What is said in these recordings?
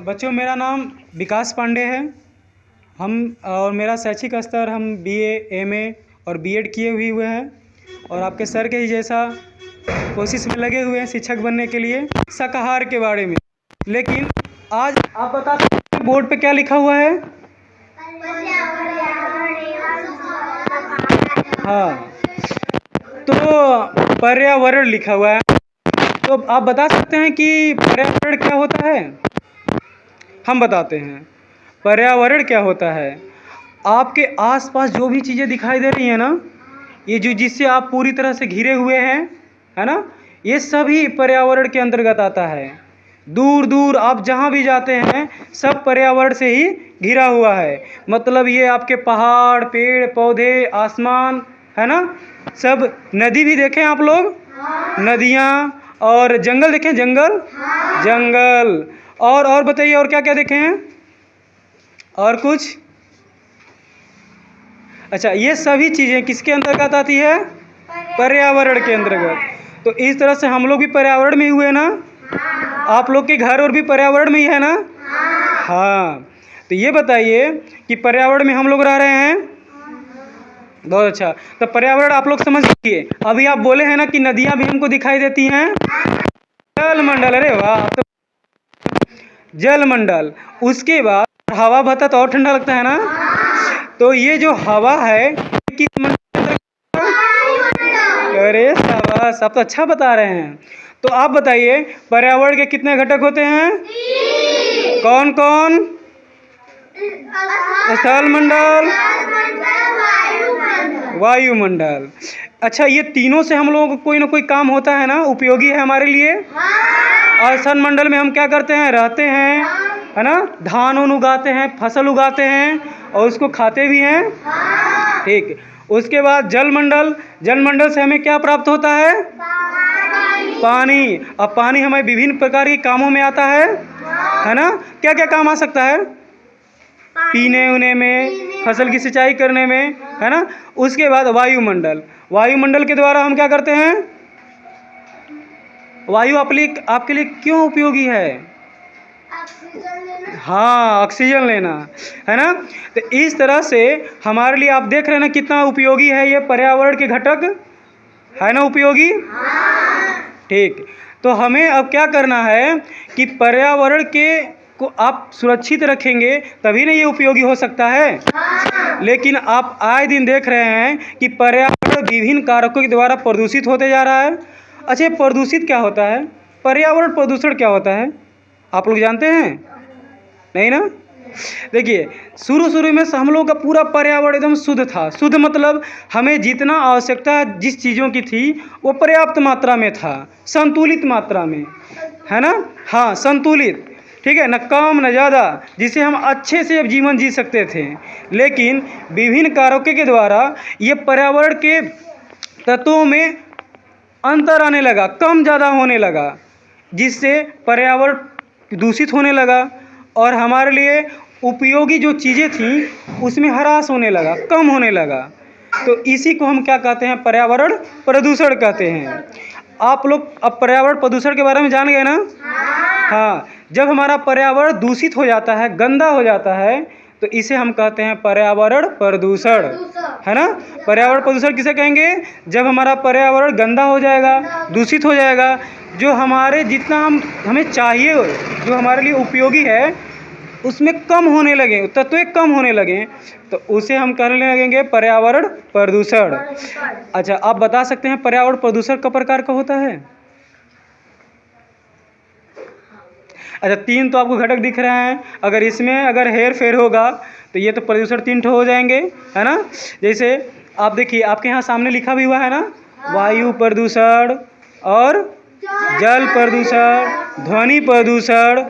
बच्चों, मेरा नाम विकास पांडे है। मेरा शैक्षिक स्तर हम बीए, एमए और बीएड किए हुए हैं और आपके सर के ही जैसा कोशिश में लगे हुए हैं शिक्षक बनने के लिए शाकाहार के बारे में। लेकिन आज आप बता सकते हैं बोर्ड पे क्या लिखा हुआ है? हाँ, तो पर्यावरण लिखा हुआ है। तो आप बता सकते हैं कि पर्यावरण क्या होता है? हम बताते हैं पर्यावरण क्या होता है। आपके आसपास जो भी चीज़ें दिखाई दे रही हैं ना, ये जो जिससे आप पूरी तरह से घिरे हुए हैं, है ना, ये सभी पर्यावरण के अंतर्गत आता है। दूर दूर आप जहाँ भी जाते हैं सब पर्यावरण से ही घिरा हुआ है। मतलब ये आपके पहाड़, पेड़ पौधे, आसमान, है ना, सब। नदी भी देखें आप लोग, नदियाँ, और जंगल देखें, जंगल, जंगल। और बताइए, और क्या क्या देखे हैं? और कुछ? अच्छा, ये सभी चीज़ें किसके अंतर्गत आती है? पर्यावरण के अंतर्गत। तो इस तरह से हम लोग भी पर्यावरण में ही हुए ना। आप लोग के घर और भी पर्यावरण में ही है ना। हाँ, तो ये बताइए कि पर्यावरण में हम लोग रह रहे हैं। बहुत अच्छा। तो पर्यावरण आप लोग समझ लीजिए। अभी आप बोले हैं ना कि नदियाँ भी हमको दिखाई देती हैं। जलमंडल, अरे वाह। तो जलमंडल, उसके बाद हवा बहता तो और ठंडा लगता है ना। तो ये जो हवा है किस मंडल? अरे शाबाश, आप तो अच्छा बता रहे हैं। तो आप बताइए पर्यावरण के कितने घटक होते हैं? कौन कौन? स्थलमंडल, वायुमंडल। अच्छा, ये तीनों से हम लोगों को कोई ना कोई काम होता है ना, उपयोगी है हमारे लिए। और स्थलमंडल में हम क्या करते हैं? रहते हैं, है ना, धान उन उगाते हैं, फसल उगाते हैं और उसको खाते भी हैं। ठीक। उसके बाद जलमंडल, जलमंडल से हमें क्या प्राप्त होता है? पानी। अब पानी हमें विभिन्न प्रकार के कामों में आता है ना। क्या क्या काम आ सकता है? पीने उने में, फसल की सिंचाई करने में, है ना। उसके बाद वायुमंडल, वायुमंडल के द्वारा हम क्या करते हैं? वायु आपके लिए क्यों उपयोगी है? हाँ, ऑक्सीजन लेना, है ना। तो इस तरह से हमारे लिए आप देख रहे हैं ना कितना उपयोगी है ये पर्यावरण के घटक, है ना, उपयोगी। ठीक। तो हमें अब क्या करना है कि पर्यावरण के को आप सुरक्षित रखेंगे तभी ना ये उपयोगी हो सकता है। लेकिन आप आए दिन देख रहे हैं कि पर्यावरण विभिन्न कारकों के द्वारा प्रदूषित होते जा रहा है। अच्छा, प्रदूषित क्या होता है? पर्यावरण प्रदूषण क्या होता है? आप लोग जानते हैं? नहीं ना। देखिए, शुरू में हम लोग का पूरा पर्यावरण एकदम शुद्ध था। शुद्ध मतलब हमें जितना आवश्यकता जिस चीज़ों की थी वो पर्याप्त मात्रा में था, संतुलित मात्रा में, है ना। हाँ, संतुलित, ठीक है, न कम न ज़्यादा, जिसे हम अच्छे से अब जीवन जी सकते थे। लेकिन विभिन्न कारकों के द्वारा ये पर्यावरण के तत्वों में अंतर आने लगा, कम ज़्यादा होने लगा, जिससे पर्यावरण दूषित होने लगा और हमारे लिए उपयोगी जो चीज़ें थीं उसमें ह्रास होने लगा, कम होने लगा। तो इसी को हम क्या कहते हैं? पर्यावरण प्रदूषण कहते हैं। आप लोग अब पर्यावरण प्रदूषण के बारे में जान गए ना। हाँ, जब हमारा पर्यावरण दूषित हो जाता है, गंदा हो जाता है, तो इसे हम कहते हैं पर्यावरण प्रदूषण, है ना। पर्यावरण प्रदूषण किसे कहेंगे? जब हमारा पर्यावरण गंदा हो जाएगा, दूषित हो जाएगा, जो हमारे जितना हमें चाहिए, जो हमारे लिए उपयोगी है, उसमें कम होने लगे, तत्व कम होने लगे, तो उसे हम कहने लगेंगे पर्यावरण प्रदूषण। अच्छा, आप बता सकते हैं पर्यावरण प्रदूषण का प्रकार का होता है? अच्छा, 3 तो आपको घटक दिख रहे हैं। अगर इसमें अगर हेर फेर होगा तो ये तो प्रदूषण 3 ठो हो जाएंगे, है ना। जैसे आप देखिए, आपके यहाँ सामने लिखा भी हुआ है ना, वायु प्रदूषण और जल प्रदूषण, ध्वनि प्रदूषण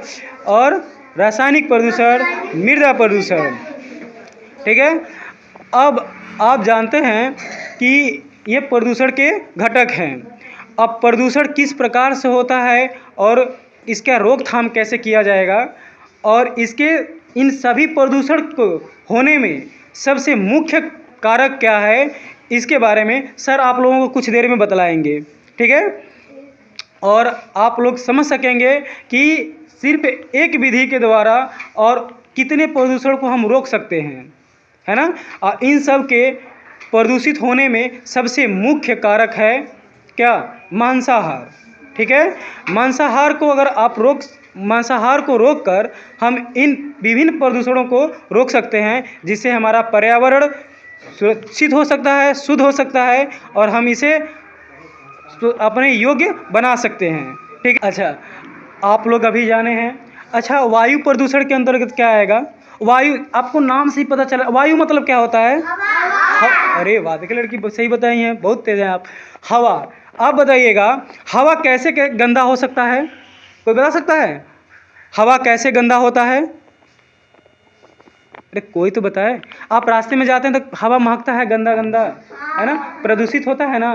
और रासायनिक प्रदूषण, मृदा प्रदूषण, ठीक है। अब आप जानते हैं कि ये प्रदूषण के घटक हैं। अब प्रदूषण किस प्रकार से होता है और इसका रोकथाम कैसे किया जाएगा, और इसके इन सभी प्रदूषण को होने में सबसे मुख्य कारक क्या है, इसके बारे में सर आप लोगों को कुछ देर में बतलाएंगे, ठीक है। और आप लोग समझ सकेंगे कि सिर्फ एक विधि के द्वारा और कितने प्रदूषण को हम रोक सकते हैं, है ना। और इन सब के प्रदूषित होने में सबसे मुख्य कारक है क्या, मांसाहार। ठीक है, मांसाहार को रोककर हम इन विभिन्न प्रदूषणों को रोक सकते हैं, जिससे हमारा पर्यावरण सुरक्षित हो सकता है, शुद्ध हो सकता है और हम इसे अपने योग्य बना सकते हैं। ठीक, अच्छा आप लोग अभी जाने हैं। अच्छा, वायु प्रदूषण के अंतर्गत क्या आएगा? वायु, आपको नाम से ही पता चला वायु मतलब क्या होता है? अरे वाह, देखिए लड़की सही बताई हैं, बहुत तेज हैं आप। हवा, आप बताइएगा हवा कैसे गंदा हो सकता है? कोई बता सकता है हवा कैसे गंदा होता है? अरे कोई तो बताए। आप रास्ते में जाते हैं तो हवा महकता है, गंदा गंदा, है ना, प्रदूषित होता है ना।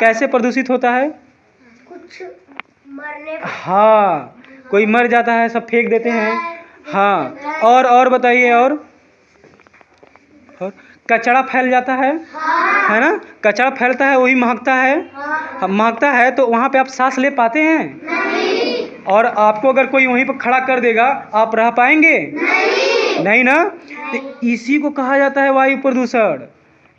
कैसे प्रदूषित होता है? कुछ मरने, हाँ, कोई मर जाता है, सब फेंक देते हैं। हाँ, और बताइए, और कचरा फैल जाता है ना, कचरा फैलता है, वही महकता है। महकता है तो वहाँ पे आप सांस ले पाते हैं? नहीं। और आपको अगर कोई वहीं पर खड़ा कर देगा, आप रह पाएंगे? नहीं ना। तो इसी को कहा जाता है वायु प्रदूषण।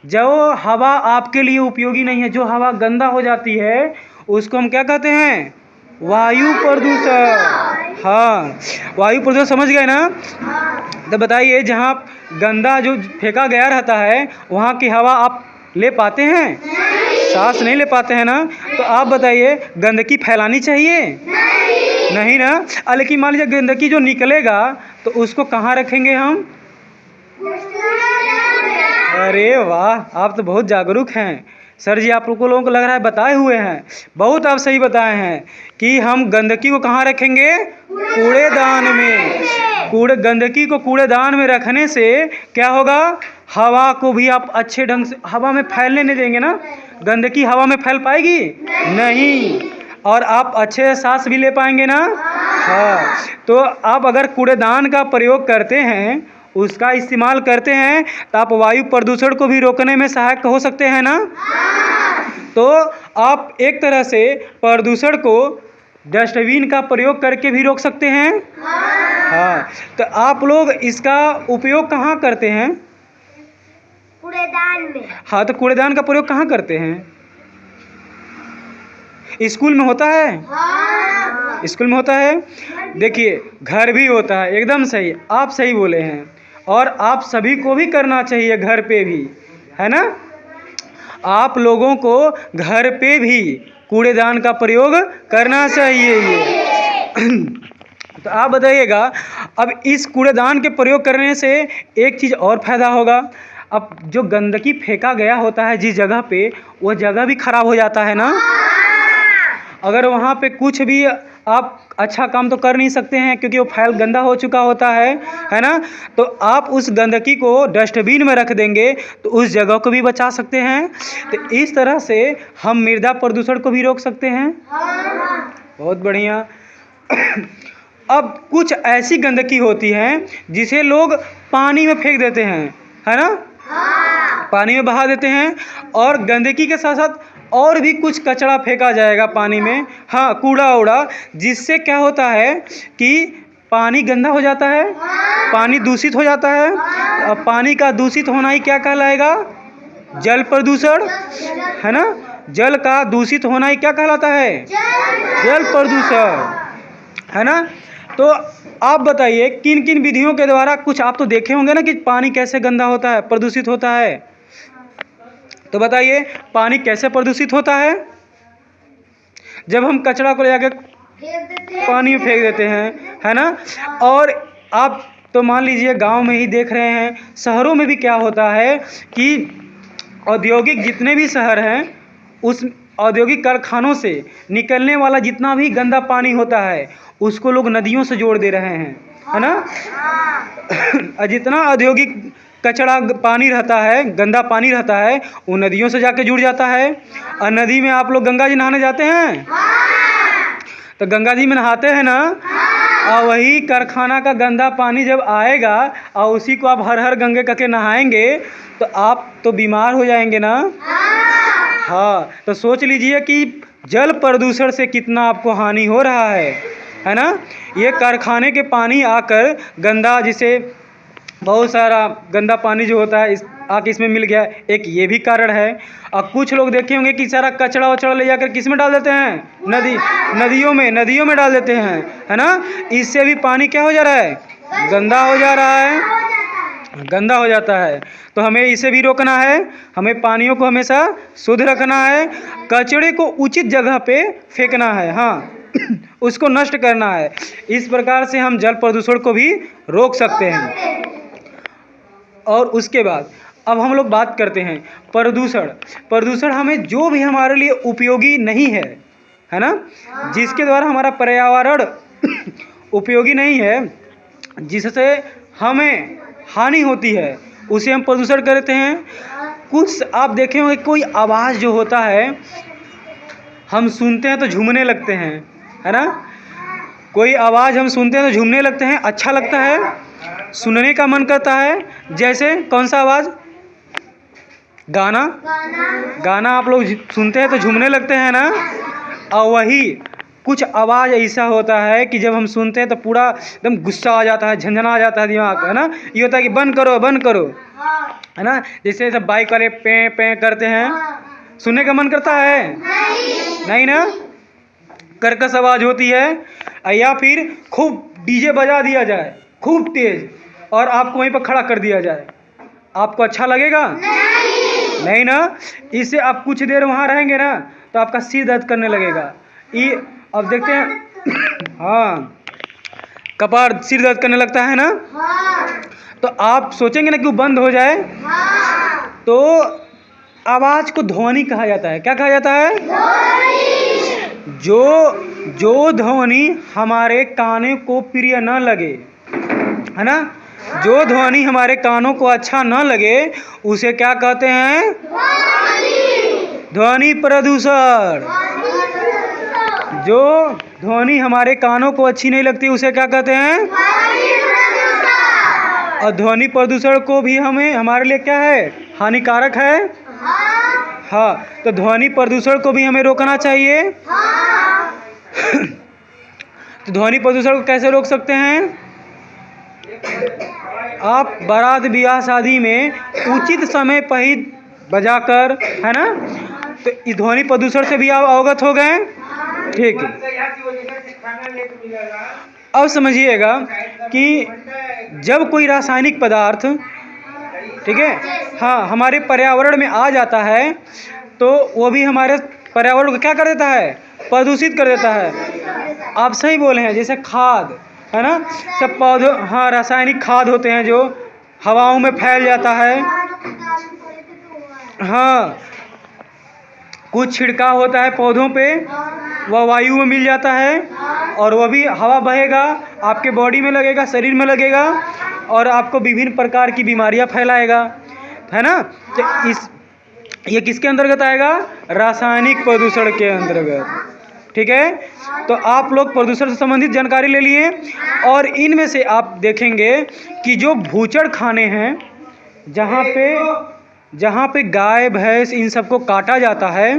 जो हवा आपके लिए उपयोगी नहीं है, जो हवा गंदा हो जाती है, उसको हम क्या कहते हैं? वायु प्रदूषण। हाँ, वायु प्रदूषण समझ गए ना। तो बताइए, जहाँ गंदा जो फेंका गया रहता है, वहाँ की हवा आप ले पाते हैं? सांस नहीं ले पाते हैं ना। तो आप बताइए, गंदगी फैलानी चाहिए? नहीं ना। लेकिन मान लीजिए गंदगी जो निकलेगा तो उसको कहाँ रखेंगे हम? अरे वाह, आप तो बहुत जागरूक हैं सर जी। आप लोगों को लग रहा है बताए हुए हैं, बहुत आप सही बताए हैं कि हम गंदगी को कहाँ रखेंगे? कूड़ेदान में। गंदगी को कूड़ेदान में रखने से क्या होगा? हवा को भी आप अच्छे ढंग से हवा में फैलने नहीं देंगे ना। गंदगी हवा में फैल पाएगी? नहीं। और आप अच्छे से सांस भी ले पाएंगे ना। हाँ, तो आप अगर कूड़ेदान का प्रयोग करते हैं, उसका इस्तेमाल करते हैं, तो आप वायु प्रदूषण को भी रोकने में सहायक हो सकते हैं ना। तो आप एक तरह से प्रदूषण को डस्टबिन का प्रयोग करके भी रोक सकते हैं। हाँ, तो आप लोग इसका उपयोग कहाँ करते हैं? कूड़ेदान में। हाँ, तो कूड़ेदान का प्रयोग कहाँ करते हैं? स्कूल में होता है? हाँ। स्कूल में होता है। देखिए, घर भी होता है, एकदम सही, आप सही बोले हैं। और आप सभी को भी करना चाहिए, घर पे भी, है ना। आप लोगों को घर पे भी कूड़ेदान का प्रयोग करना चाहिए। तो आप बताइएगा, अब इस कूड़ेदान के प्रयोग करने से एक चीज़ और फायदा होगा। अब जो गंदगी फेंका गया होता है जिस जगह पे, वो जगह भी खराब हो जाता है ना। अगर वहाँ पे कुछ भी आप अच्छा काम तो कर नहीं सकते हैं, क्योंकि वो गंदा हो चुका होता है ना। तो आप उस गंदगी को डस्टबिन में रख देंगे तो उस जगह को भी बचा सकते हैं। तो इस तरह से हम मृदा प्रदूषण को भी रोक सकते हैं। बहुत बढ़िया। अब कुछ ऐसी गंदगी होती है जिसे लोग पानी में फेंक देते हैं, है ना। पानी में बहा देते हैं, और गंदगी के साथ साथ और भी कुछ कचरा फेंका जाएगा पानी में। हाँ, कूड़ा उड़ा, जिससे क्या होता है कि पानी गंदा हो जाता है, पानी दूषित हो जाता है। और पानी का दूषित होना ही क्या कहलाएगा? जल प्रदूषण, है ना। जल का दूषित होना ही क्या कहलाता है? जल प्रदूषण, है ना। तो आप बताइए, किन किन विधियों के द्वारा, कुछ आप तो देखे होंगे ना कि पानी कैसे गंदा होता है, प्रदूषित होता है। तो बताइए, पानी कैसे प्रदूषित होता है? जब हम कचरा को ले जाकर पानी में फेंक देते हैं, है ना। और आप तो मान लीजिए गांव में ही देख रहे हैं, शहरों में भी क्या होता है कि औद्योगिक जितने भी शहर हैं, उस औद्योगिक कारखानों से निकलने वाला जितना भी गंदा पानी होता है, उसको लोग नदियों से जोड़ दे रहे हैं, है ना। जितना औद्योगिक कचरा पानी रहता है, गंदा पानी रहता है, वो नदियों से जाके जुड़ जाता है। और नदी में आप लोग गंगा जी नहाने जाते हैं? तो गंगा जी में नहाते हैं ना। और वही कारखाना का गंदा पानी जब आएगा और उसी को आप हर हर गंगे करके नहाएंगे, तो आप तो बीमार हो जाएंगे ना। हाँ, तो सोच लीजिए कि जल प्रदूषण से कितना आपको हानि हो रहा है। है ना। ये कारखाने के पानी आकर गंदा, जिसे बहुत सारा गंदा पानी जो होता है इस आके इसमें मिल गया, एक ये भी कारण है। और कुछ लोग देखे होंगे कि सारा कचड़ा वचड़ा ले जाकर किस में डाल देते हैं, नदियों में डाल देते हैं, है ना। इससे भी पानी क्या हो जा रहा है, गंदा हो जा रहा है, गंदा हो जाता है। तो हमें इसे भी रोकना है, हमें पानियों को हमेशा शुद्ध रखना है, कचड़े को उचित जगह पे फेंकना है, हाँ उसको नष्ट करना है। इस प्रकार से हम जल प्रदूषण को भी रोक सकते हैं। और उसके बाद अब हम लोग बात करते हैं प्रदूषण हमें जो भी हमारे लिए उपयोगी नहीं है, है ना, जिसके द्वारा हमारा पर्यावरण उपयोगी नहीं है, जिससे हमें हानि होती है, उसे हम प्रदूषण कहते हैं। कुछ आप देखे होंगे कोई आवाज़ जो होता है हम सुनते हैं तो झूमने लगते हैं, है ना। कोई आवाज़ हम सुनते हैं तो झूमने लगते हैं, अच्छा लगता है, सुनने का मन करता है। जैसे कौन सा आवाज़, गाना आप लोग सुनते हैं तो झूमने लगते हैं ना। और वही कुछ आवाज़ ऐसा होता है कि जब हम सुनते हैं तो पूरा एकदम गुस्सा आ जाता है, झंझना आ जाता है दिमाग, है ना। ये होता है कि बंद करो, है ना। जैसे सब बाइक वाले पे पे करते हैं, सुनने का मन करता है नहीं ना, कर्कश आवाज़ होती है। या फिर खूब डीजे बजा दिया जाए खूब तेज़ और आपको वहीं पर खड़ा कर दिया जाए, आपको अच्छा लगेगा नहीं ना। इससे आप कुछ देर वहाँ रहेंगे ना तो आपका सिर दर्द करने लगेगा। ये अब देखते हैं हाँ, कपार सिर दर्द करने लगता है ना। तो आप सोचेंगे ना कि वो बंद हो जाए, तो आवाज़ को ध्वनि कहा जाता है। क्या कहा जाता है, जो ध्वनि हमारे कानों को प्रिय न लगे, है ना, जो ध्वनि हमारे कानों को अच्छा न लगे उसे क्या कहते हैं, ध्वनि प्रदूषण। जो ध्वनि हमारे कानों को अच्छी नहीं लगती उसे क्या कहते हैं, और ध्वनि प्रदूषण को भी हमारे लिए क्या है, हानिकारक है। हाँ, तो ध्वनि प्रदूषण को भी हमें रोकना चाहिए। तो ध्वनि प्रदूषण को कैसे रोक सकते हैं, आप बारात ब्याह शादी में उचित समय पर ही बजाकर, है ना, तो इस ध्वनि प्रदूषण से भी आप अवगत हो गए। ठीक है, अब समझिएगा कि जब कोई रासायनिक पदार्थ, ठीक है, हाँ, हमारे पर्यावरण में आ जाता है तो वो भी हमारे पर्यावरण को क्या कर देता है, प्रदूषित कर देता है। आप सही बोले हैं, जैसे खाद, है ना, सब पौधों, हाँ, रासायनिक खाद होते हैं जो हवाओं में फैल जाता है। हाँ, कुछ छिड़काव होता है पौधों पे, वह वायु में मिल जाता है और वह भी हवा बहेगा, आपके बॉडी में लगेगा, शरीर में लगेगा और आपको विभिन्न प्रकार की बीमारियां फैलाएगा, है ना। तो ये किसके अंतर्गत आएगा, रासायनिक प्रदूषण के अंतर्गत। ठीक है, तो आप लोग प्रदूषण से संबंधित जानकारी ले लिए। और इनमें से आप देखेंगे कि जो भूचड़ खाने हैं, जहाँ पे गाय भैंस इन सबको काटा जाता है,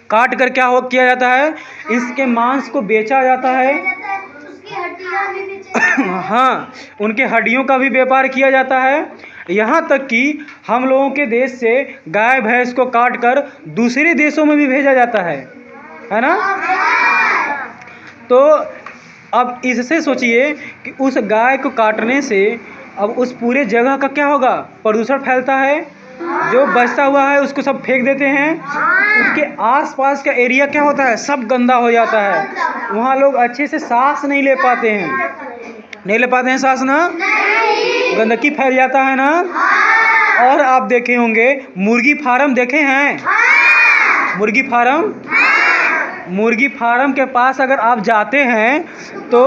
काट कर क्या किया जाता है, इसके मांस को बेचा जाता है। हाँ, उनके हड्डियों का भी व्यापार किया जाता है। यहाँ तक कि हम लोगों के देश से गाय भैंस को काट कर दूसरे देशों में भी भेजा जाता है ना। तो अब इससे सोचिए कि उस गाय को काटने से अब उस पूरे जगह का क्या होगा, प्रदूषण फैलता है। जो बचता हुआ है उसको सब फेंक देते हैं, उसके आसपास का एरिया क्या होता है, सब गंदा हो जाता है। वहाँ लोग अच्छे से सांस नहीं ले पाते हैं, सांस ना, गंदगी फैल जाता है ना। और आप देखे होंगे मुर्गी फार्म, देखे हैं मुर्गी फार्म के पास अगर आप जाते हैं तो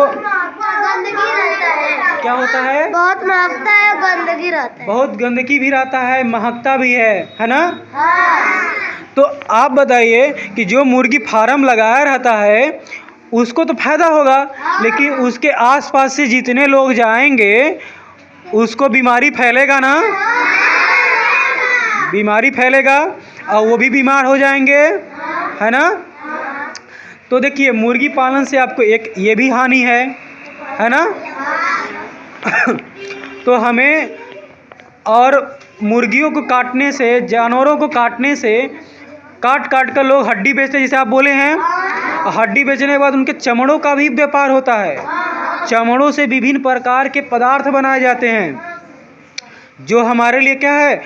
क्या होता है, बहुत महकता है, गंदगी रहता है, बहुत गंदगी भी रहता है, महकता भी है ना। तो आप बताइए कि जो मुर्गी फार्म लगाया रहता है उसको तो फायदा होगा, लेकिन उसके आसपास से जितने लोग जाएंगे उसको बीमारी फैलेगा ना, बीमारी फैलेगा और वो भी बीमार हो जाएंगे, है ना। तो देखिए मुर्गी पालन से आपको एक ये भी हानि है ना। तो हमें और मुर्गियों को काटने से, जानवरों को काटने से, काट काट कर लोग हड्डी बेचते हैं, जैसे आप बोले हैं। हड्डी बेचने के बाद उनके चमड़ों का भी व्यापार होता है। चमड़ों से विभिन्न प्रकार के पदार्थ बनाए जाते हैं, जो हमारे लिए क्या है,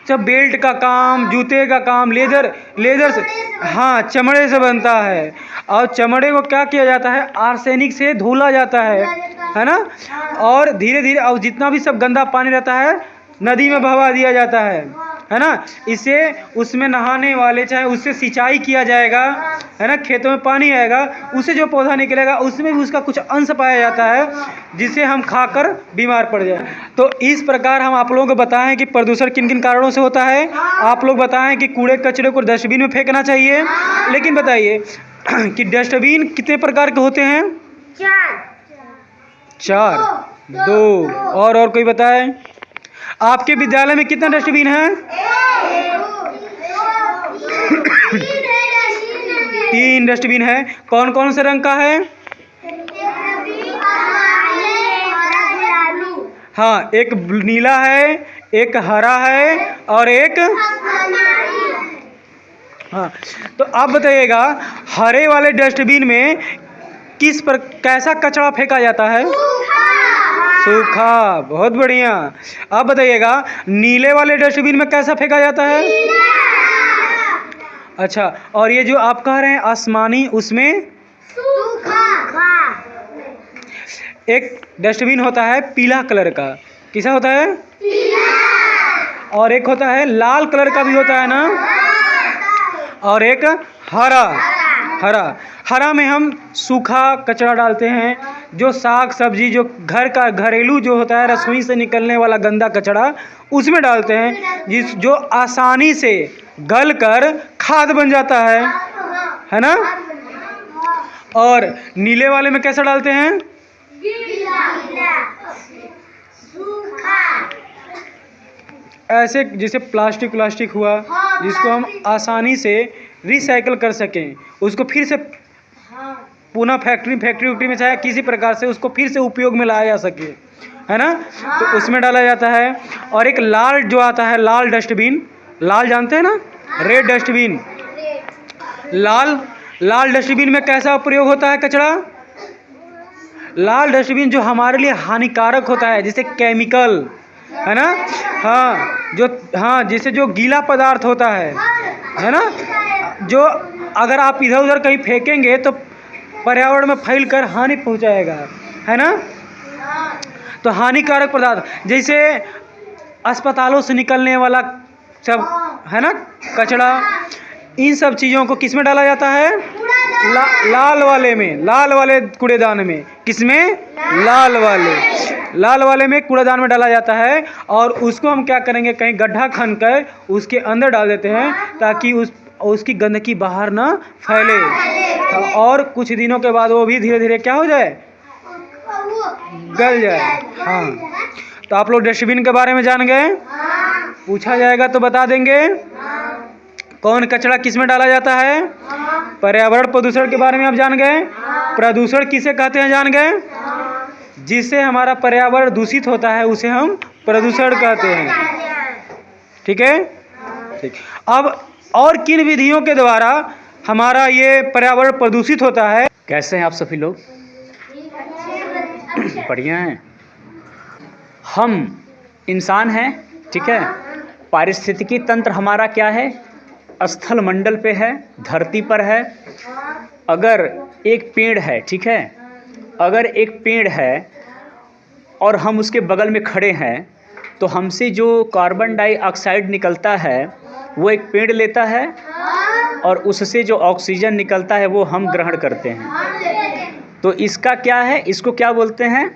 सब बेल्ट का काम, जूते का काम, लेदर से, हाँ, चमड़े से बनता है। और चमड़े को क्या किया जाता है, आर्सेनिक से धुला जाता है ना। और धीरे धीरे और जितना भी सब गंदा पानी रहता है नदी में बहवा दिया जाता है ना। इससे उसमें नहाने वाले, चाहे उससे सिंचाई किया जाएगा, है ना, खेतों में पानी आएगा, उससे जो पौधा निकलेगा उसमें भी उसका कुछ अंश पाया जाता है, जिसे हम खाकर बीमार पड़ जाए। तो इस प्रकार हम आप लोगों को बताएं कि प्रदूषण किन किन कारणों से होता है। आप लोग बताएं कि कूड़े कचरे को डस्टबिन में फेंकना चाहिए। लेकिन बताइए कि डस्टबिन कितने प्रकार के होते हैं? 4, 2, और कोई बताए? आपके विद्यालय में कितना डस्टबिन है? 3 डस्टबिन है। कौन कौन से रंग का है? हाँ, एक नीला है, एक हरा है और एक, हाँ। तो आप बताइएगा हरे वाले डस्टबिन में कैसा कचरा फेंका जाता है? सूखा। बहुत बढ़िया। अब बताइएगा नीले वाले डस्टबिन में कैसा फेंका जाता है? अच्छा, और ये जो आप कह रहे हैं आसमानी, उसमें सूखा। एक डस्टबिन होता है पीला कलर का, कैसा होता है? पीला। और एक होता है लाल कलर का भी होता है ना, और एक हरा में हम सूखा कचरा डालते हैं, जो साग सब्जी, जो घर का घरेलू जो होता है, रसोई से निकलने वाला गंदा कचरा, उसमें डालते हैं, जो आसानी से गल कर खाद बन जाता है ना। और नीले वाले में कैसा डालते हैं? ऐसे जैसे प्लास्टिक हुआ, जिसको हम आसानी से रिसाइकल कर सकें, उसको फिर से पुनः फैक्ट्री में चाहे किसी प्रकार से उसको फिर से उपयोग में लाया जा सके, है ना। तो उसमें डाला जाता है। और एक लाल जो आता है, लाल डस्टबिन, लाल जानते हैं ना, रेड डस्टबिन। लाल डस्टबिन में कैसा प्रयोग होता है कचरा? लाल डस्टबिन जो हमारे लिए हानिकारक होता है, जैसे केमिकल, है ना, हाँ, जैसे जो गीला पदार्थ होता है ना, जो अगर आप इधर उधर कहीं फेंकेंगे तो पर्यावरण में फैल कर हानि पहुंचाएगा, है ना। तो हानिकारक पदार्थ जैसे अस्पतालों से निकलने वाला सब, है ना, कचरा, इन सब चीज़ों को किस में डाला जाता है? लाल वाले कूड़ेदान में। किसमें? लाल वाले में कूड़ेदान में डाला जाता है। और उसको हम क्या करेंगे, कहीं गड्ढा खन कर उसके अंदर डाल देते हैं, ताकि उसकी गंदगी बाहर ना फैले। और कुछ दिनों के बाद वो भी धीरे धीरे क्या हो जाए, गल जाए। हाँ, तो आप लोग डस्टबिन के बारे में जान गए। पूछा जाएगा तो बता देंगे कौन कचरा किस में डाला जाता है। पर्यावरण प्रदूषण के बारे में आप जान गए। प्रदूषण किसे कहते हैं जान गए? जिससे हमारा पर्यावरण दूषित होता है उसे हम प्रदूषण कहते हैं। ठीक है, ठीक। अब और किन विधियों के द्वारा हमारा ये पर्यावरण प्रदूषित होता है? कैसे हैं आप सभी लोग? बढ़िया हैं। हम इंसान हैं, ठीक है। पारिस्थितिकी तंत्र हमारा क्या है? स्थल मंडल पे है, धरती पर है। अगर एक पेड़ है, ठीक है, अगर एक पेड़ है और हम उसके बगल में खड़े हैं, तो हमसे जो कार्बन डाइऑक्साइड निकलता है वो एक पेड़ लेता है, और उससे जो ऑक्सीजन निकलता है वो हम ग्रहण करते हैं। तो इसका क्या है, इसको क्या बोलते हैं?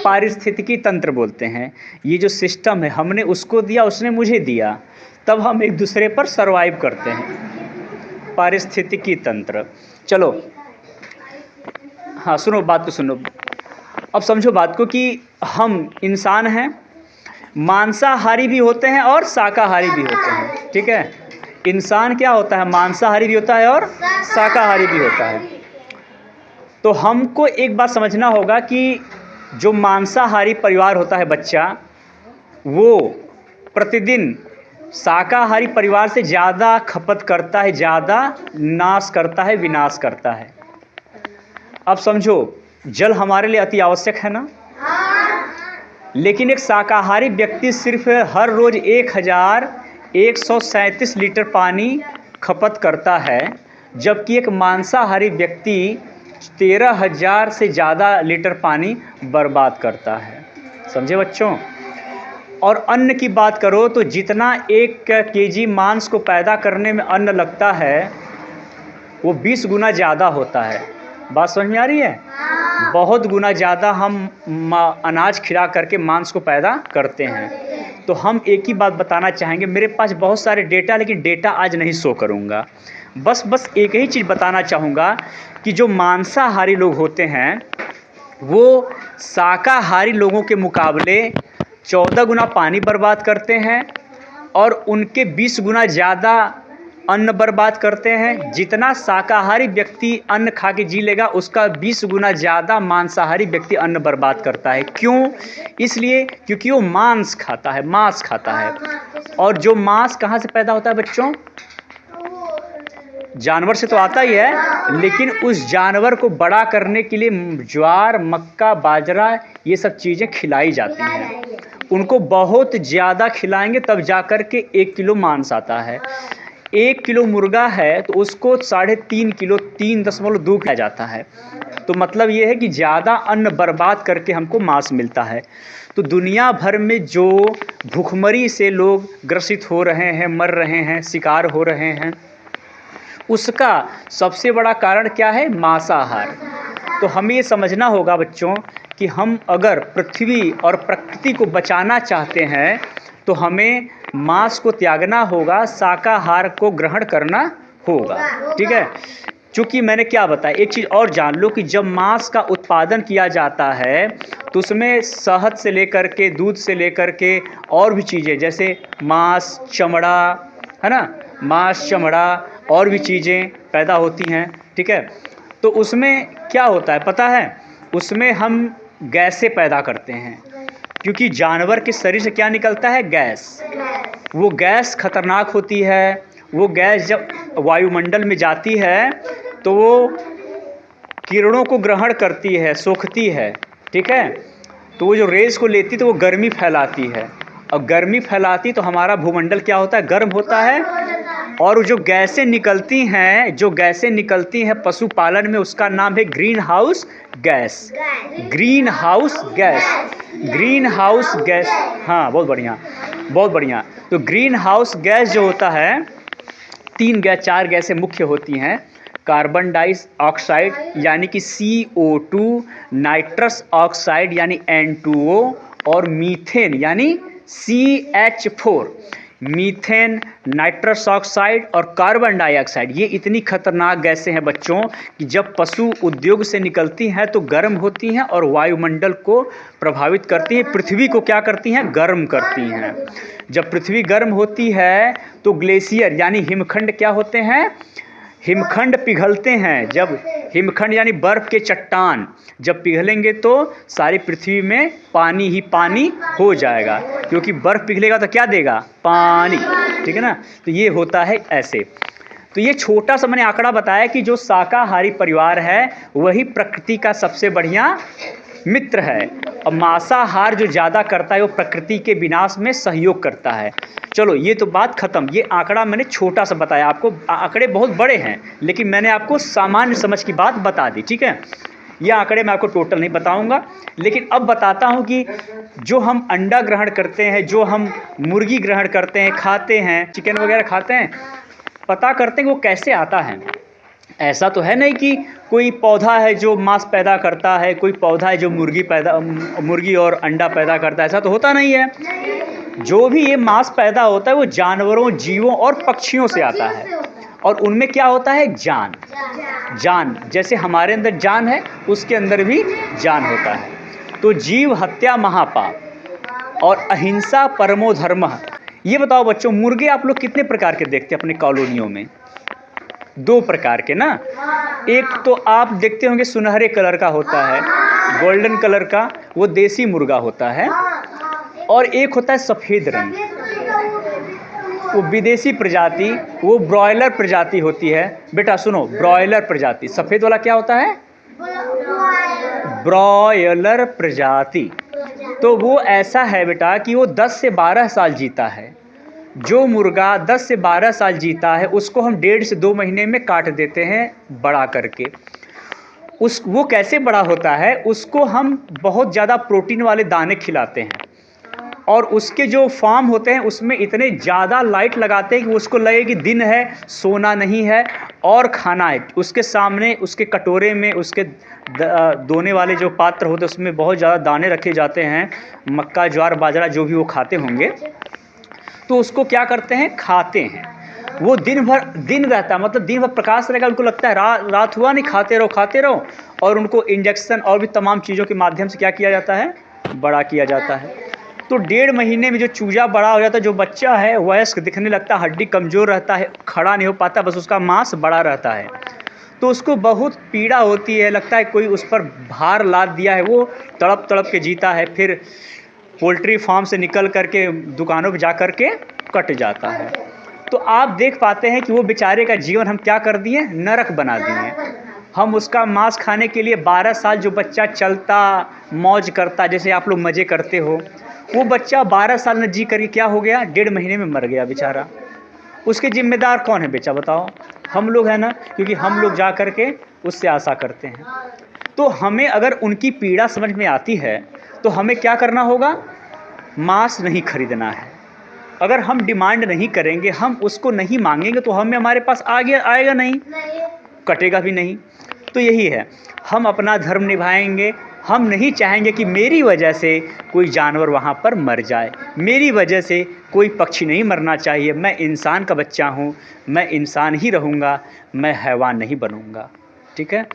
पारिस्थितिकी तंत्र बोलते हैं। ये जो सिस्टम है, हमने उसको दिया, उसने मुझे दिया, तब हम एक दूसरे पर सरवाइव करते हैं। पारिस्थितिकी तंत्र। चलो, हाँ, सुनो बात को, सुनो। अब समझो बात को कि हम इंसान हैं, मांसाहारी भी होते हैं और शाकाहारी भी होते हैं, ठीक है। इंसान क्या होता है, मांसाहारी भी होता है और शाकाहारी भी होता है। तो हमको एक बात समझना होगा कि जो मांसाहारी परिवार होता है बच्चा, वो प्रतिदिन शाकाहारी परिवार से ज़्यादा खपत करता है, ज़्यादा नाश करता है, विनाश करता है। अब समझो, जल हमारे लिए अति आवश्यक है ना, लेकिन एक शाकाहारी व्यक्ति सिर्फ हर रोज़ 1137 लीटर पानी खपत करता है, जबकि एक मांसाहारी व्यक्ति 13,000 से ज़्यादा लीटर पानी बर्बाद करता है। समझे बच्चों? और अन्न की बात करो तो जितना 1 केजी मांस को पैदा करने में अन्न लगता है, वो 20 गुना ज़्यादा होता है। बात समझ में आ रही है? बहुत गुना ज़्यादा हम अनाज खिला करके मांस को पैदा करते हैं। तो हम एक ही बात बताना चाहेंगे, मेरे पास बहुत सारे डेटा, लेकिन डेटा आज नहीं शो करूँगा। बस एक ही चीज़ बताना चाहूँगा कि जो मांसाहारी लोग होते हैं वो शाकाहारी लोगों के मुकाबले 14 गुना पानी बर्बाद करते हैं और उनके 20 गुना ज़्यादा अन्न बर्बाद करते हैं। जितना शाकाहारी व्यक्ति अन्न खा के जी लेगा, उसका 20 गुना ज़्यादा मांसाहारी व्यक्ति अन्न बर्बाद करता है। क्यों? इसलिए क्योंकि वो मांस खाता है, मांस खाता है। और जो मांस कहाँ से पैदा होता है बच्चों? जानवर से तो आता ही है, लेकिन उस जानवर को बड़ा करने के लिए ज्वार, मक्का, बाजरा, ये सब चीज़ें खिलाई जाती हैं। उनको बहुत ज़्यादा खिलाएंगे तब जाकर के 1 किलो मांस आता है। 1 किलो मुर्गा है तो उसको 3.5 किलो, 3.2 किया जाता है। तो मतलब ये है कि ज़्यादा अन्न बर्बाद करके हमको मांस मिलता है। तो दुनिया भर में जो भूखमरी से लोग ग्रसित हो रहे हैं, मर रहे हैं, शिकार हो रहे हैं, उसका सबसे बड़ा कारण क्या है? मांसाहार। तो हमें ये समझना होगा बच्चों कि हम अगर पृथ्वी और प्रकृति को बचाना चाहते हैं तो हमें मांस को त्यागना होगा, शाकाहार को ग्रहण करना होगा। ठीक है? चूँकि मैंने क्या बताया, एक चीज़ और जान लो कि जब मांस का उत्पादन किया जाता है तो उसमें शहद से लेकर के, दूध से लेकर के और भी चीज़ें, जैसे मांस, चमड़ा, है ना, मांस, चमड़ा और भी चीज़ें पैदा होती हैं। ठीक है? तो उसमें क्या होता है पता है? उसमें हम गैसें पैदा करते हैं, क्योंकि जानवर के शरीर से क्या निकलता है? गैस। वो गैस खतरनाक होती है। वो गैस जब वायुमंडल में जाती है तो वो किरणों को ग्रहण करती है, सोखती है। ठीक है? तो वो जो रेस को लेती तो वो गर्मी फैलाती है, और गर्मी फैलाती तो हमारा भूमंडल क्या होता है? गर्म होता है। और जो गैसें निकलती हैं पशुपालन में, उसका नाम है green house gas. Green house gas, green house gas. हाँ, बहुत बढ़िया, बहुत बढ़िया। तो ग्रीन हाउस गैस जो होता है, 4 गैसें मुख्य होती हैं। कार्बन डाइऑक्साइड यानी कि CO2, नाइट्रस ऑक्साइड यानी N2O, और मीथेन यानी CH4। मीथेन, नाइट्रस ऑक्साइड और कार्बन डाइऑक्साइड, ये इतनी खतरनाक गैसें हैं बच्चों कि जब पशु उद्योग से निकलती हैं तो गर्म होती हैं और वायुमंडल को प्रभावित करती हैं। पृथ्वी को क्या करती हैं? गर्म करती हैं। जब पृथ्वी गर्म होती है तो ग्लेशियर यानी हिमखंड क्या होते हैं? हिमखंड पिघलते हैं। जब हिमखंड यानी बर्फ़ के चट्टान जब पिघलेंगे तो सारी पृथ्वी में पानी ही पानी हो जाएगा, क्योंकि बर्फ़ पिघलेगा तो क्या देगा? पानी। ठीक है ना? तो ये होता है ऐसे। तो ये छोटा सा मैंने आंकड़ा बताया कि जो शाकाहारी परिवार है वही प्रकृति का सबसे बढ़िया मित्र है, और मांसाहार जो ज़्यादा करता है वो प्रकृति के विनाश में सहयोग करता है। चलो, ये तो बात ख़त्म। ये आंकड़ा मैंने छोटा सा बताया आपको। आंकड़े बहुत बड़े हैं, लेकिन मैंने आपको सामान्य समझ की बात बता दी। ठीक है? ये आंकड़े मैं आपको टोटल नहीं बताऊंगा, लेकिन अब बताता हूं कि जो हम अंडा ग्रहण करते हैं, जो हम मुर्गी ग्रहण करते हैं, खाते हैं, चिकन वगैरह खाते हैं, पता करते हैं कि वो कैसे आता है। ऐसा तो है नहीं कि कोई पौधा है जो मांस पैदा करता है, कोई पौधा है जो मुर्गी और अंडा पैदा करता है, ऐसा तो होता नहीं है। जो भी ये मांस पैदा होता है वो जानवरों, जीवों और पक्षियों से आता है, और उनमें क्या होता है? जान। जैसे हमारे अंदर जान है, उसके अंदर भी जान होता है। तो जीव हत्या महापाप और अहिंसा परमो धर्मः, ये बताओ बच्चों, मुर्गे आप लोग कितने प्रकार के देखते हैं अपने कॉलोनियों में? 2 प्रकार के ना। एक तो आप देखते होंगे सुनहरे कलर का होता है, गोल्डन कलर का, वो देसी मुर्गा होता है। और एक होता है सफ़ेद रंग, वो विदेशी प्रजाति, वो ब्रॉयलर प्रजाति होती है। बेटा सुनो, ब्रॉयलर प्रजाति, सफ़ेद वाला क्या होता है? ब्रॉयलर प्रजाति। तो वो ऐसा है बेटा कि वो 10 से 12 साल जीता है। जो मुर्गा 10 से 12 साल जीता है उसको हम 1.5 से 2 महीने में काट देते हैं बड़ा करके। वो कैसे बड़ा होता है? उसको हम बहुत ज़्यादा प्रोटीन वाले दाने खिलाते हैं और उसके जो फार्म होते हैं उसमें इतने ज़्यादा लाइट लगाते हैं कि उसको लगे कि दिन है, सोना नहीं है और खाना है। उसके सामने उसके कटोरे में उसके दोने वाले जो पात्र होते हैं उसमें बहुत ज़्यादा दाने रखे जाते हैं, मक्का, ज्वार, बाजरा जो भी वो खाते होंगे। तो उसको क्या करते हैं? खाते हैं। वो दिन रहता है, मतलब दिन भर प्रकाश रहेगा। उनको लगता है रात हुआ नहीं, खाते रहो। और उनको इंजेक्शन और भी तमाम चीज़ों के माध्यम से क्या किया जाता है? बड़ा किया जाता है। तो 1.5 महीने में जो चूजा बड़ा हो जाता है, जो बच्चा है वयस्क दिखने लगता है, हड्डी कमज़ोर रहता है, खड़ा नहीं हो पाता, बस उसका मांस बड़ा रहता है। तो उसको बहुत पीड़ा होती है, लगता है कोई उस पर भार लाद दिया है। वो तड़प के जीता है, फिर पोल्ट्री फार्म से निकल करके दुकानों पर जा कर के कट जाता है। तो आप देख पाते हैं कि वो बेचारे का जीवन हम क्या कर दिए? नरक बना दिए। हम उसका मांस खाने के लिए 12 साल जो बच्चा चलता, मौज करता, जैसे आप लोग मज़े करते हो, वो बच्चा 12 साल में जी करके क्या हो गया? 1.5 महीने में मर गया बेचारा। उसके जिम्मेदार कौन है बेचा बताओ? हम लोग हैं ना, क्योंकि हम लोग जा कर के उससे आशा करते हैं। तो हमें अगर उनकी पीड़ा समझ में आती है तो हमें क्या करना होगा? मांस नहीं खरीदना है। अगर हम डिमांड नहीं करेंगे, हम उसको नहीं मांगेंगे तो हमारे पास आएगा नहीं, कटेगा भी नहीं। तो यही है, हम अपना धर्म निभाएंगे। हम नहीं चाहेंगे कि मेरी वजह से कोई जानवर वहाँ पर मर जाए, मेरी वजह से कोई पक्षी नहीं मरना चाहिए। मैं इंसान का बच्चा हूँ, मैं इंसान ही रहूँगा, मैं हैवान नहीं बनूँगा। ठीक है,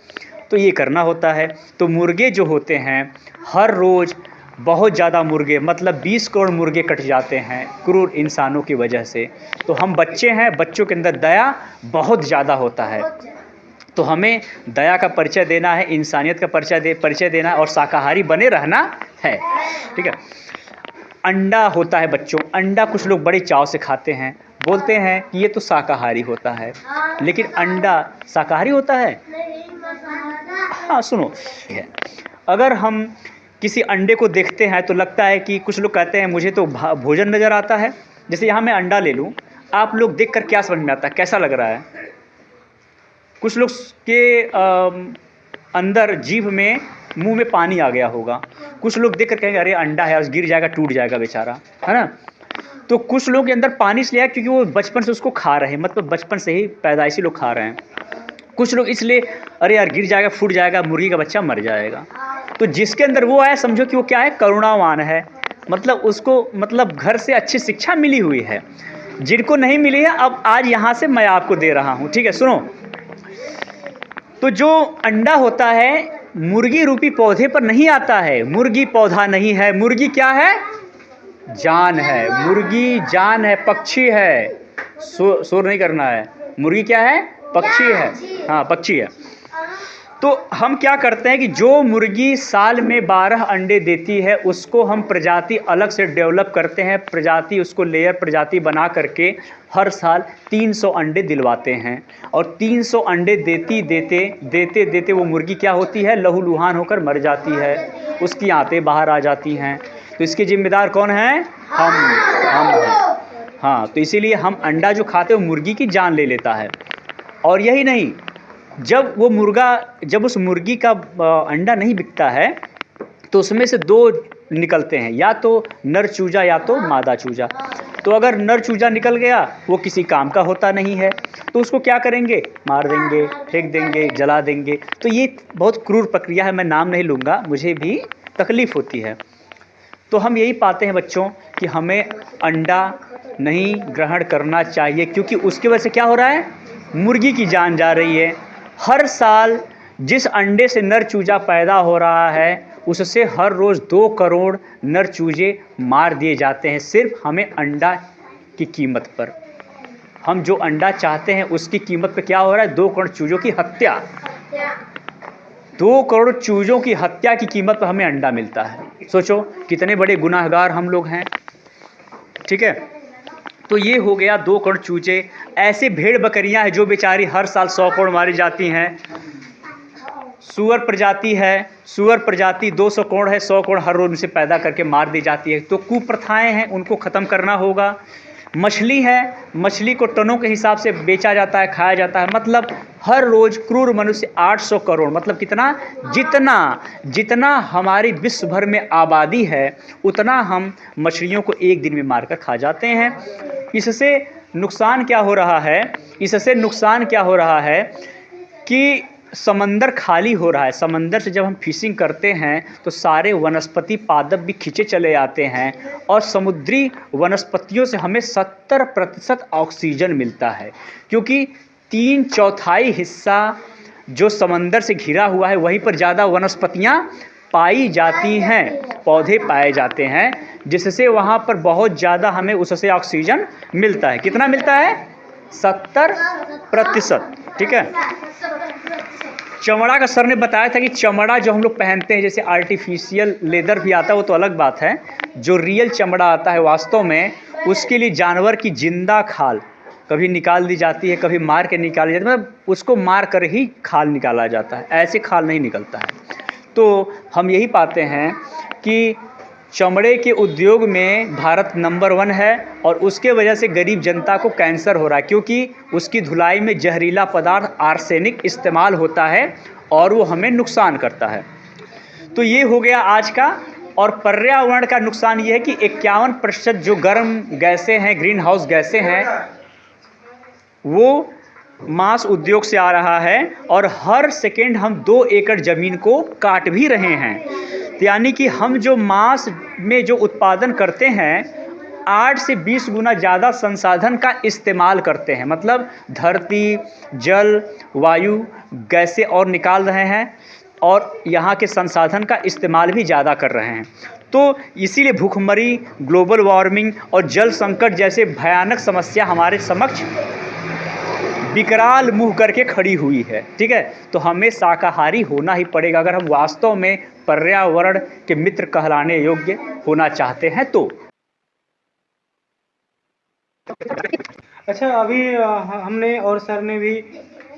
तो ये करना होता है। तो मुर्गे जो होते हैं, हर रोज़ बहुत ज़्यादा मुर्गे, मतलब 20 करोड़ मुर्गे कट जाते हैं क्रूर इंसानों की वजह से। तो हम बच्चे हैं, बच्चों के अंदर दया बहुत ज़्यादा होता है। तो हमें दया का परिचय देना है, इंसानियत का परिचय देना है और शाकाहारी बने रहना है। ठीक है। अंडा होता है बच्चों, अंडा कुछ लोग बड़े चाव से खाते हैं, बोलते हैं कि ये तो शाकाहारी होता है, लेकिन अंडा शाकाहारी होता है? हाँ सुनो, अगर हम किसी अंडे को देखते हैं तो लगता है कि कुछ लोग कहते हैं मुझे तो भोजन नज़र आता है। जैसे यहाँ मैं अंडा ले लूँ, आप लोग देखकर क्या समझ में आता है, कैसा लग रहा है? कुछ लोग के अंदर जीभ में, मुंह में पानी आ गया होगा। कुछ लोग देखकर कहेंगे अरे अंडा है, गिर जाएगा, टूट जाएगा बेचारा, है ना। तो कुछ लोग के अंदर पानी इसलिए आया क्योंकि वो बचपन से उसको खा रहे हैं, मतलब बचपन से ही पैदाइशी लोग खा रहे हैं। कुछ लोग इसलिए अरे यार गिर जाएगा, फूट जाएगा, मुर्गी का बच्चा मर जाएगा। तो जिसके अंदर वो आया, समझो कि वो क्या है? करुणावान है, मतलब उसको मतलब घर से अच्छी शिक्षा मिली हुई है। जिनको नहीं मिली है, अब आज यहाँ से मैं आपको दे रहा हूँ। ठीक है, सुनो। तो जो अंडा होता है मुर्गी रूपी पौधे पर नहीं आता है। मुर्गी पौधा नहीं है, मुर्गी क्या है? जान है। मुर्गी जान है, पक्षी है। शोर नहीं करना है। मुर्गी क्या है? पक्षी है। हाँ, पक्षी है। तो हम क्या करते हैं कि जो मुर्गी साल में 12 अंडे देती है उसको हम प्रजाति अलग से डेवलप करते हैं, प्रजाति उसको लेयर प्रजाति बना करके हर साल 300 अंडे दिलवाते हैं। और 300 अंडे देते वो मुर्गी क्या होती है? लहूलुहान होकर मर जाती है, उसकी आंतें बाहर आ जाती हैं। तो इसके जिम्मेदार कौन हैं? हम हैं। हाँ, तो इसीलिए हम अंडा जो खाते हैं वो मुर्गी की जान ले लेता है। और यही नहीं, जब उस मुर्गी का अंडा नहीं बिकता है तो उसमें से 2 निकलते हैं, या तो नर चूजा या तो मादा चूजा। तो अगर नर चूजा निकल गया, वो किसी काम का होता नहीं है, तो उसको क्या करेंगे? मार देंगे, फेंक देंगे, जला देंगे। तो ये बहुत क्रूर प्रक्रिया है, मैं नाम नहीं लूँगा, मुझे भी तकलीफ़ होती है। तो हम यही पाते हैं बच्चों कि हमें अंडा नहीं ग्रहण करना चाहिए, क्योंकि उसकी वजह से क्या हो रहा है? मुर्गी की जान जा रही है। हर साल जिस अंडे से नर चूजा पैदा हो रहा है उससे हर रोज़ 2 करोड़ नर चूजे मार दिए जाते हैं, सिर्फ हमें अंडा की कीमत पर। हम जो अंडा चाहते हैं उसकी कीमत पे क्या हो रहा है? 2 करोड़ चूजों की हत्या। 2 करोड़ चूजों की हत्या की कीमत पर हमें अंडा मिलता है। सोचो कितने बड़े गुनाहगार हम लोग हैं। ठीक है, तो ये हो गया 2 करोड़ चूजे। ऐसे भेड़ बकरियां हैं जो बेचारी हर साल 100 करोड़ मारी जाती हैं। सूअर प्रजाति है, सूअर प्रजाति 200 करोड़ है, 100 करोड़ हर रोज उनसे पैदा करके मार दी जाती है। तो कुप्रथाएं हैं, उनको ख़त्म करना होगा। मछली है, मछली को टनों के हिसाब से बेचा जाता है, खाया जाता है। मतलब हर रोज़ क्रूर मनुष्य 800 करोड़, मतलब कितना? जितना हमारी विश्व भर में आबादी है उतना हम मछलियों को एक दिन में मारकर खा जाते हैं। इससे नुकसान क्या हो रहा है? इससे नुकसान क्या हो रहा है कि समंदर खाली हो रहा है। समंदर से जब हम फिशिंग करते हैं तो सारे वनस्पति पादप भी खींचे चले आते हैं और समुद्री वनस्पतियों से हमें 70% ऑक्सीजन मिलता है, क्योंकि 3/4 हिस्सा जो समंदर से घिरा हुआ है वहीं पर ज़्यादा वनस्पतियाँ पाई जाती हैं, पौधे पाए जाते हैं, जिससे वहाँ पर बहुत ज़्यादा हमें उससे ऑक्सीजन मिलता है। कितना मिलता है? 70%। ठीक है, चमड़ा का सर ने बताया था कि चमड़ा जो हम लोग पहनते हैं, जैसे आर्टिफिशियल लेदर भी आता है वो तो अलग बात है, जो रियल चमड़ा आता है वास्तव में उसके लिए जानवर की जिंदा खाल कभी निकाल दी जाती है, कभी मार के निकाली जाती है। मतलब उसको मार कर ही खाल निकाला जाता है, ऐसे खाल नहीं निकलता है। तो हम यही पाते हैं कि चमड़े के उद्योग में भारत नंबर 1 है और उसके वजह से गरीब जनता को कैंसर हो रहा है, क्योंकि उसकी धुलाई में जहरीला पदार्थ आर्सेनिक इस्तेमाल होता है और वो हमें नुकसान करता है। तो ये हो गया आज का। और पर्यावरण का नुकसान ये है कि 51% जो गर्म गैसें हैं, ग्रीन हाउस गैसें हैं, वो मांस उद्योग से आ रहा है और हर सेकेंड हम 2 एकड़ ज़मीन को काट भी रहे हैं। यानी कि हम जो मांस में जो उत्पादन करते हैं 8 से 20 गुना ज़्यादा संसाधन का इस्तेमाल करते हैं। मतलब धरती, जल, वायु, गैसें और निकाल रहे हैं और यहाँ के संसाधन का इस्तेमाल भी ज़्यादा कर रहे हैं। तो इसीलिए भूखमरी, ग्लोबल वार्मिंग और जल संकट जैसे भयानक समस्या हमारे समक्ष विकराल मुंह करके खड़ी हुई है। ठीक है, तो हमें शाकाहारी होना ही पड़ेगा अगर हम वास्तव में पर्यावरण के मित्र कहलाने योग्य होना चाहते हैं तो। अच्छा, अभी हमने और सर ने भी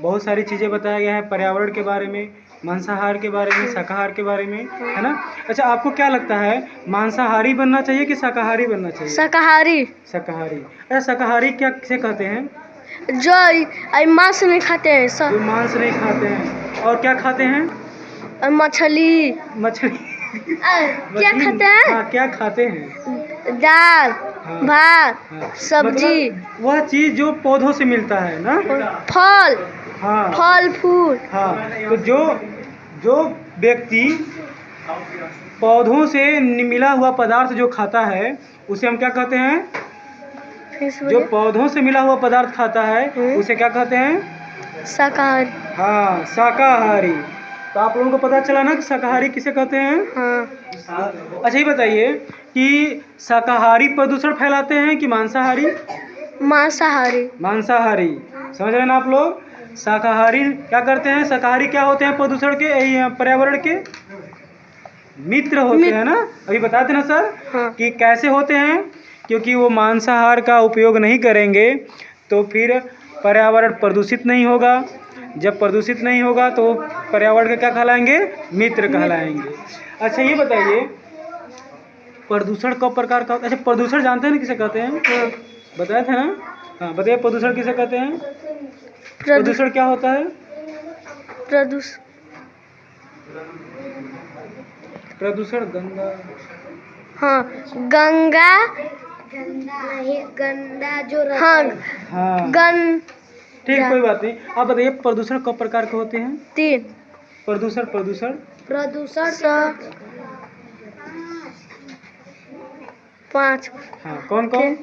बहुत सारी चीज़ें बताया गया है पर्यावरण के बारे में, मांसाहार के बारे में, शाकाहार के बारे में, है ना। अच्छा, आपको क्या लगता है मांसाहारी बनना चाहिए कि शाकाहारी बनना चाहिए? शाकाहारी। शाकाहारी। अच्छा, शाकाहारी क्या किसे कहते हैं? जो मांस नहीं खाते हैं जो मांस नहीं खाते हैं। और क्या खाते हैं? मछली। मछली। क्या खाते हैं? हाँ, क्या खाते हैं? दाल, हाँ, भात, हाँ, सब्जी, मतलब वह चीज़ जो पौधों से मिलता है ना। फल, हाँ, फल फूल। हाँ, तो जो व्यक्ति पौधों से मिला हुआ पदार्थ जो खाता है उसे हम क्या कहते हैं? जो पौधों से मिला हुआ पदार्थ खाता है उसे क्या कहते हैं? शाकाहारी। हाँ, शाकाहारी। तो आप लोगों को पता चला ना कि शाकाहारी किसे कहते हैं? हाँ। अच्छा, ये बताइए कि शाकाहारी प्रदूषण फैलाते हैं कि मांसाहारी? मांसाहारी। मांसाहारी। समझ रहे हैं ना आप लोग? शाकाहारी क्या करते हैं? शाकाहारी क्या होते हैं? प्रदूषण के, पर्यावरण के मित्र होते हैं ना। अभी बताते ना सर। हाँ। कि कैसे होते हैं? क्योंकि वो मांसाहार का उपयोग नहीं करेंगे तो फिर पर्यावरण प्रदूषित नहीं होगा। जब प्रदूषित नहीं होगा तो पर्यावरण के क्या कहलाएंगे? मित्र कहलाएंगे। अच्छा, ये बताइए प्रदूषण कब प्रकार का होता है? अच्छा, प्रदूषण जानते हैं ना किसे कहते हैं? बताया था ना। हाँ, बताइए प्रदूषण किसे कहते हैं? प्रदूषण क्या होता है? प्रदूषण गंगा। हाँ, गंगा नहीं, गंदा जो रहता है। हाँ, ठीक, कोई बात नहीं। आप बताइए प्रदूषण कब प्रकार के होते हैं? 3 प्रदूषण 5। हाँ, कौन कौन?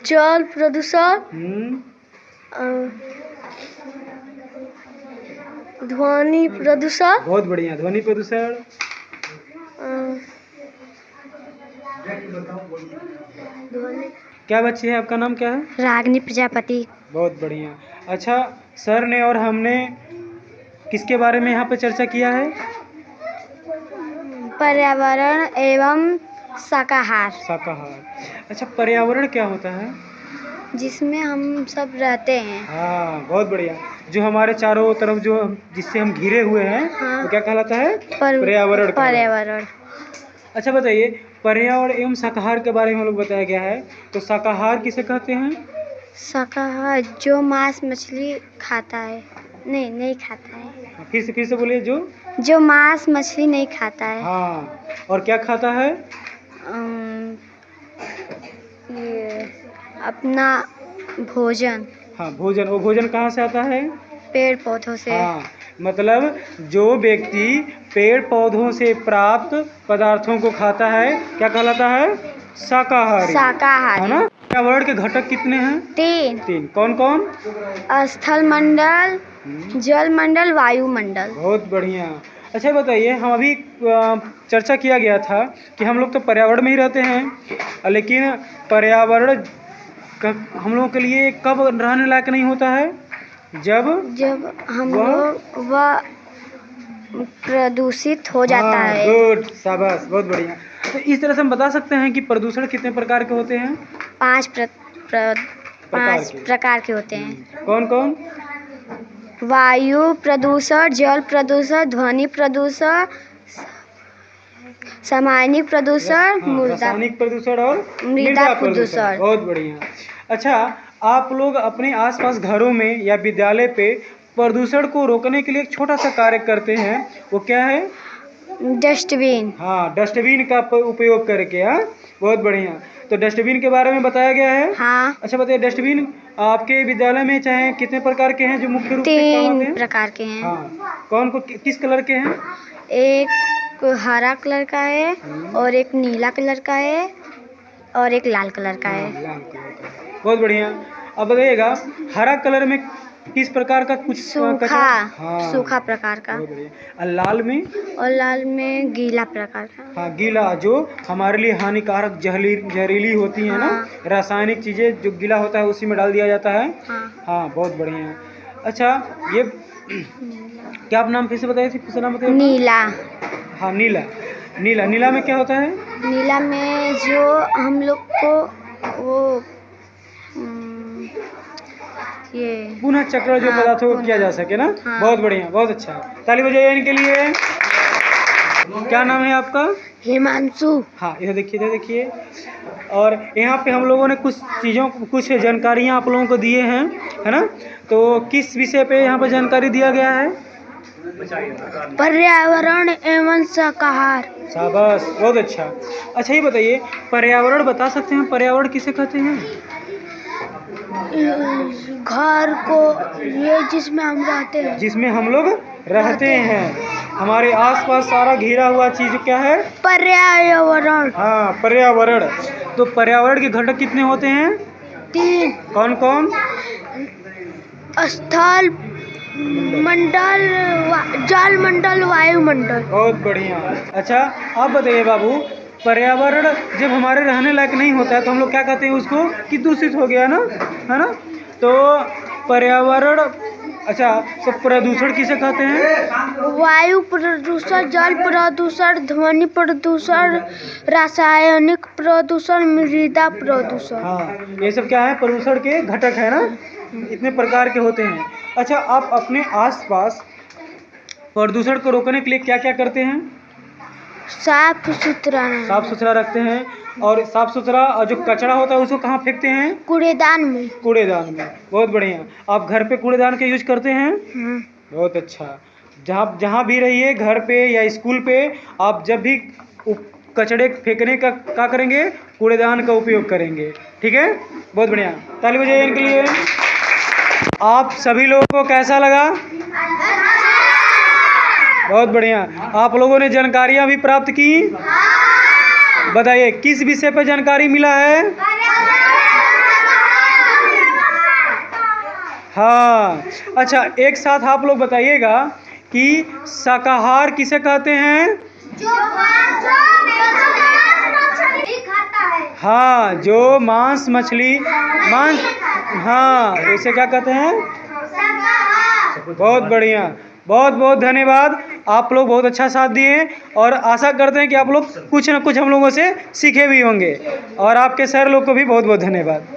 जल प्रदूषण, ध्वनि प्रदूषण। बहुत बढ़िया। ध्वनि प्रदूषण, ध्वनि क्या बच्ची है, आपका नाम क्या है? रागनी प्रजापति। बहुत बढ़िया। अच्छा, सर ने और हमने किसके बारे में यहाँ पे चर्चा किया है? पर्यावरण एवं शाकाहार, शाकाहार। अच्छा, पर्यावरण क्या होता है? जिसमें हम सब रहते हैं। हाँ, बहुत बढ़िया। जो हमारे चारों तरफ जो जिससे हम घिरे हुए हैं, हाँ। वो क्या कहलाता है? पर्यावरण कहलाता है। पर्यावरण। अच्छा बताइए, पर्यावरण एवं शाकाहार के बारे में हम लोग बताया गया है, तो शाकाहार किसे कहते हैं? शाकाहार जो मांस मछली खाता है, नहीं खाता है। फिर से बोलिए। जो मांस मछली नहीं खाता है। हाँ, और क्या खाता है? ये अपना भोजन। हाँ, भोजन। वो भोजन कहाँ से आता है? पेड़ पौधों से। हाँ, मतलब जो व्यक्ति पेड़ पौधों से प्राप्त पदार्थों को खाता है, क्या कहलाता है? शाकाहारी। है ना? पर्यावरण के घटक कितने हैं? 3। कौन कौन? स्थल मंडल, जल मंडल, वायुमंडल। बहुत बढ़िया। अच्छा बताइए, हम अभी चर्चा किया गया था कि हम लोग तो पर्यावरण में ही रहते हैं, लेकिन पर्यावरण हम लोगों के लिए कब रहने लायक नहीं होता है? जब हम लोग वह प्रदूषित हो जाता है। गुड, शाबाश, बहुत बढ़िया। तो इस तरह से हम बता सकते हैं कि प्रदूषण कितने प्रकार के होते हैं? 5 प्रकार के होते हैं। कौन कौन? वायु प्रदूषण, जल प्रदूषण, ध्वनि प्रदूषण, सामान्यिक प्रदूषण, रासायनिक प्रदूषण और मृदा प्रदूषण। बहुत बढ़िया। अच्छा, आप लोग अपने आसपास घरों में या विद्यालय पे प्रदूषण को रोकने के लिए एक छोटा सा कार्य करते हैं, वो क्या है? डस्टबिन। हाँ, डस्टबिन का उपयोग करके। हाँ, बहुत बढ़िया। तो डस्टबिन के बारे में बताया गया है। हाँ। अच्छा बताइए, डस्टबिन आपके विद्यालय में चाहे कितने प्रकार के हैं जो मुख्य रूप से काम आते हैं? 3 प्रकार के हैं। हाँ, कौन किस कलर के हैं? एक हरा कलर का है, और एक नीला कलर का है, और एक लाल कलर का है। लाल कलर का। बहुत बढ़िया। अब बताइएगा, हरा कलर में किस प्रकार का कुछ सूखा। हाँ, सूखा प्रकार का। बहुत बढ़िया। और लाल में? और लाल में गीला प्रकार का। हाँ, गीला, जो हमारे लिए हानिकारक जहरीली होती है ना, रासायनिक चीजें जो गीला होता है उसी में डाल दिया जाता है। हाँ, बहुत बढ़िया। अच्छा, ये क्या आप नाम फिर से बताइए? फिर से नाम बताइए। नीला। हाँ, नीला। नीला में क्या होता है? नीला में जो हम लोग को वो ये पुनः चक्र जो पदार्थों को किया जा सके ना। बहुत बढ़िया, बहुत अच्छा। ताली बजाइए इनके लिए। क्या नाम है आपका? हिमांशु। हाँ, इधर देखिए। और यहाँ पे हम लोगों ने कुछ जानकारियाँ आप लोगों को दिए हैं, है ना? तो किस विषय पे यहाँ पे जानकारी दिया गया है? पर्यावरण एवं शाकाहार। शाबाश, बहुत अच्छा। अच्छा, ये बताइए, पर्यावरण बता सकते हैं पर्यावरण किसे कहते हैं? घर को, ये जिसमें हम रहते हैं। जिसमें हम लोग रहते हैं। हमारे आसपास सारा घिरा हुआ चीज क्या है? पर्यावरण। हाँ, पर्यावरण। तो पर्यावरण के घटक कितने होते हैं? 3। कौन कौन? स्थल मंडल, जल मंडल, वायुमंडल। बहुत बढ़िया। अच्छा, आप बताइए बाबू, पर्यावरण जब हमारे रहने लायक नहीं होता है तो हम लोग क्या कहते हैं उसको? कि दूषित हो गया ना, है ना? तो पर्यावरण, अच्छा, तो प्रदूषण किसे कहते हैं? वायु प्रदूषण, जल प्रदूषण, ध्वनि प्रदूषण, रासायनिक प्रदूषण, मृदा प्रदूषण। हाँ, ये सब क्या है? प्रदूषण के घटक है ना, इतने प्रकार के होते हैं। अच्छा, आप अपने आसपास प्रदूषण को रोकने के लिए क्या क्या करते हैं? साफ सुथरा रखते हैं। और साफ सुथरा, और जो कचरा होता है उसको कहाँ फेंकते हैं? कूड़ेदान में। बहुत बढ़िया। आप घर पे कूड़ेदान का यूज करते हैं? बहुत अच्छा। जहाँ भी रहिए, घर पे या स्कूल पे, आप जब भी कचड़े फेंकने का क्या करेंगे? कूड़ेदान का उपयोग करेंगे। ठीक है, बहुत बढ़िया। ताली बजाइए इनके लिए। आप सभी लोगों को कैसा लगा? बहुत बढ़िया। आप लोगों ने जानकारियाँ भी प्राप्त की? बताइए, किस विषय पर जानकारी मिला है? हाँ, अच्छा, एक साथ आप लोग बताइएगा कि शाकाहार किसे कहते हैं? हाँ, जो मांस मछली मांस, हाँ, इसे क्या कहते हैं? बहुत बढ़िया, बहुत बहुत धन्यवाद। आप लोग बहुत अच्छा साथ दिए और आशा करते हैं कि आप लोग कुछ न कुछ हम लोगों से सीखे भी होंगे, और आपके सर लोग को भी बहुत बहुत धन्यवाद।